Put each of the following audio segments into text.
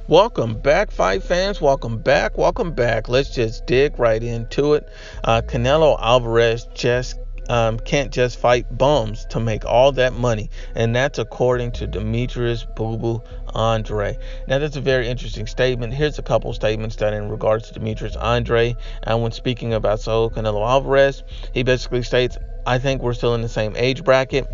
Welcome back, fight fans. Welcome back. Welcome back. Let's just dig right into it. Canelo Álvarez just can't just fight bums to make all that money, and that's according to Demetrius Boo Boo Andrade. Now, that's a very interesting statement. Here's a couple statements that in regards to Demetrius Andrade, and when speaking about Canelo Álvarez, he basically states, "I think we're still in the same age bracket.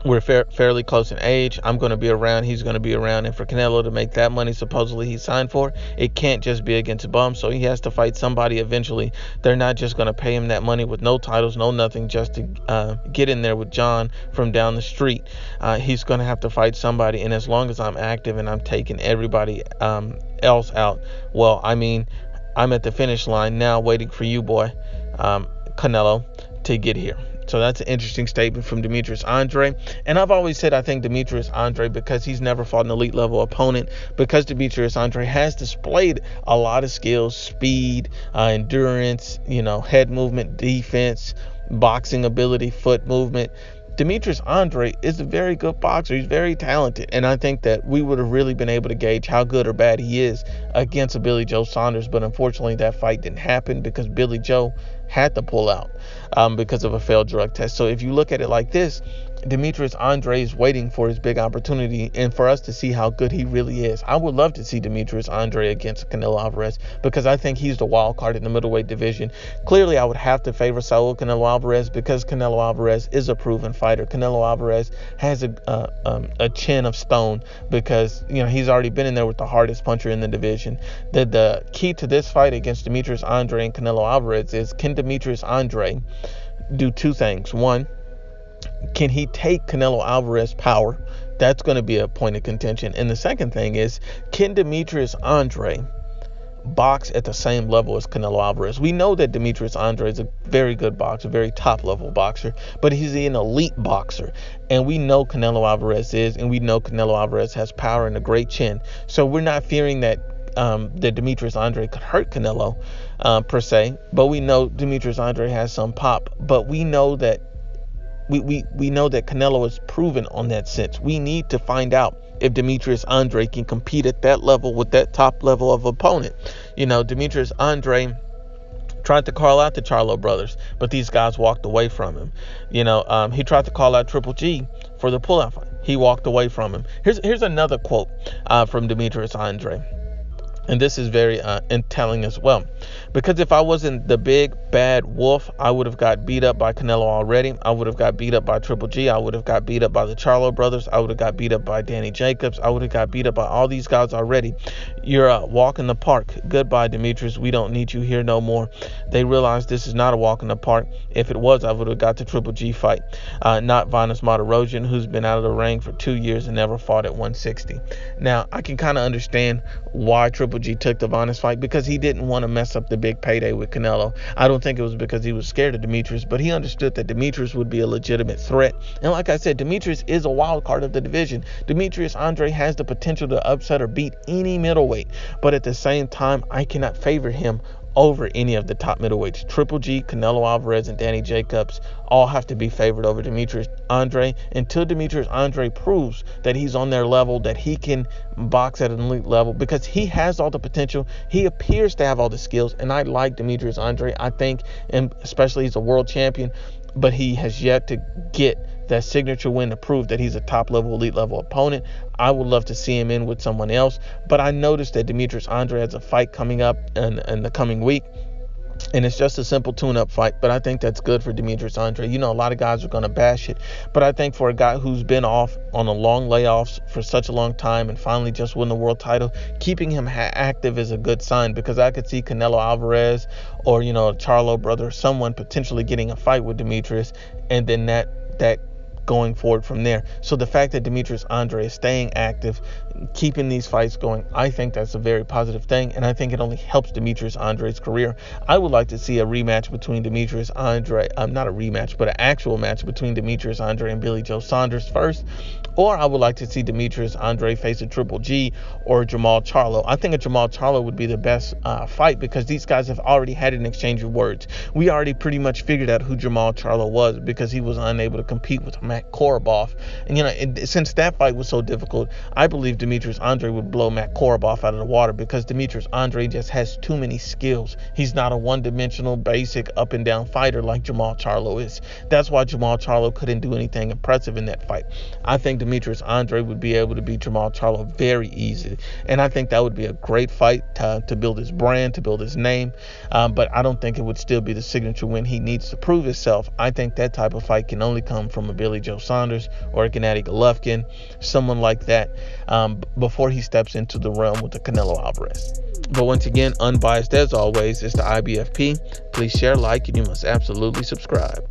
We're fairly close in age. I'm going to be around. He's going to be around. And for Canelo to make that money supposedly he signed for, it can't just be against a bum. So he has to fight somebody eventually. They're not just going to pay him that money with no titles, no nothing, just to get in there with John from down the street. He's going to have to fight somebody. And as long as I'm active and I'm taking everybody else out, well, I mean, I'm at the finish line now waiting for you, boy, Canelo, to get here." So that's an interesting statement from Demetrius Andrade. And I've always said I think Demetrius Andrade, because he's never fought an elite level opponent, because Demetrius Andrade has displayed a lot of skills, speed, endurance, head movement, defense, boxing ability, foot movement. Demetrius Andrade is a very good boxer. He's very talented. And I think that we would have really been able to gauge how good or bad he is against a Billy Joe Saunders. But unfortunately, that fight didn't happen because Billy Joe had to pull out because of a failed drug test. So if you look at it like this, Demetrius Andrade is waiting for his big opportunity and for us to see how good he really is. I would love to see Demetrius Andrade against Canelo Álvarez because I think he's the wild card in the middleweight division. Clearly, I would have to favor Canelo Álvarez because Canelo Álvarez is a proven fighter. Canelo Álvarez has a chin of stone because he's already been in there with the hardest puncher in the division. The key to this fight against Demetrius Andrade and Canelo Álvarez is, can Demetrius Andrade do two things? One, can he take Canelo Álvarez's power? That's going to be a point of contention. And the second thing is, can Demetrius Andrade box at the same level as Canelo Álvarez? We know that Demetrius Andrade is a very good boxer, very top level boxer, but he's an elite boxer. And we know Canelo Álvarez is, and we know Canelo Álvarez has power and a great chin. So we're not fearing that Demetrius Andrade could hurt Canelo per se, but we know Demetrius Andrade has some pop. But we know that we know that Canelo is proven on that sense. We need to find out if Demetrius Andrade can compete at that level with that top level of opponent. Demetrius Andrade tried to call out the Charlo brothers, but these guys walked away from him. He tried to call out Triple G for the pullout fight. He walked away from him. Here's another quote from Demetrius Andrade. And this is very telling as well. Because if I wasn't the big bad wolf, I would have got beat up by Canelo already. I would have got beat up by Triple G. I would have got beat up by the Charlo brothers. I would have got beat up by Danny Jacobs. I would have got beat up by all these guys already. You're a walk in the park. Goodbye, Demetrius. We don't need you here no more. They realize this is not a walk in the park. If it was, I would have got the Triple G fight, not Vanes Martirosyan, who's been out of the ring for 2 years and never fought at 160. Now, I can kind of understand why Triple G took the Vanes fight, because he didn't want to mess up the big payday with Canelo. I don't think it was because he was scared of Demetrius, but he understood that Demetrius would be a legitimate threat. And like I said, Demetrius is a wild card of the division. Demetrius Andrade has the potential to upset or beat any middleweight, but at the same time, I cannot favor him over any of the top middleweights. Triple G, Canelo Álvarez, and Danny Jacobs all have to be favored over Demetrius Andrade until Demetrius Andrade proves that he's on their level, that he can box at an elite level, because he has all the potential. He appears to have all the skills, and I like Demetrius Andrade. I think, and especially he's a world champion, but he has yet to get that signature win to prove that he's a top level, elite level opponent. I would love to see him in with someone else, but I noticed that Demetrius Andrade has a fight coming up in the coming week, and it's just a simple tune-up fight, but I think that's good for Demetrius Andrade. A lot of guys are going to bash it, but I think for a guy who's been off on a long layoffs for such a long time and finally just won the world title, keeping him active is a good sign, because I could see Canelo Álvarez or, Charlo brother, someone potentially getting a fight with Demetrius, and then that going forward from there. So the fact that Demetrius Andrade is staying active, keeping these fights going, I think that's a very positive thing, and I think it only helps Demetrius Andrade's career. I would like to see a rematch between Demetrius Andrade, not a rematch, but an actual match between Demetrius Andrade and Billy Joe Saunders first, or I would like to see Demetrius Andrade face a Triple G or Jamal Charlo. I think a Jamal Charlo would be the best fight, because these guys have already had an exchange of words. We already pretty much figured out who Jamal Charlo was, because he was unable to compete with a Matt Korobov. And since that fight was so difficult, I believe Demetrius Andrade would blow Matt Korobov out of the water, because Demetrius Andrade just has too many skills. He's not a one-dimensional, basic, up-and-down fighter like Jermall Charlo is. That's why Jermall Charlo couldn't do anything impressive in that fight. I think Demetrius Andrade would be able to beat Jermall Charlo very easily, and I think that would be a great fight to build his brand, to build his name, but I don't think it would still be the signature win he needs to prove himself. I think that type of fight can only come from a Billy Joe Saunders or a Gennady Golovkin, someone like that, before he steps into the realm with the Canelo Álvarez. But once again, unbiased as always, it's the IBFP. Please share, like, and you must absolutely subscribe.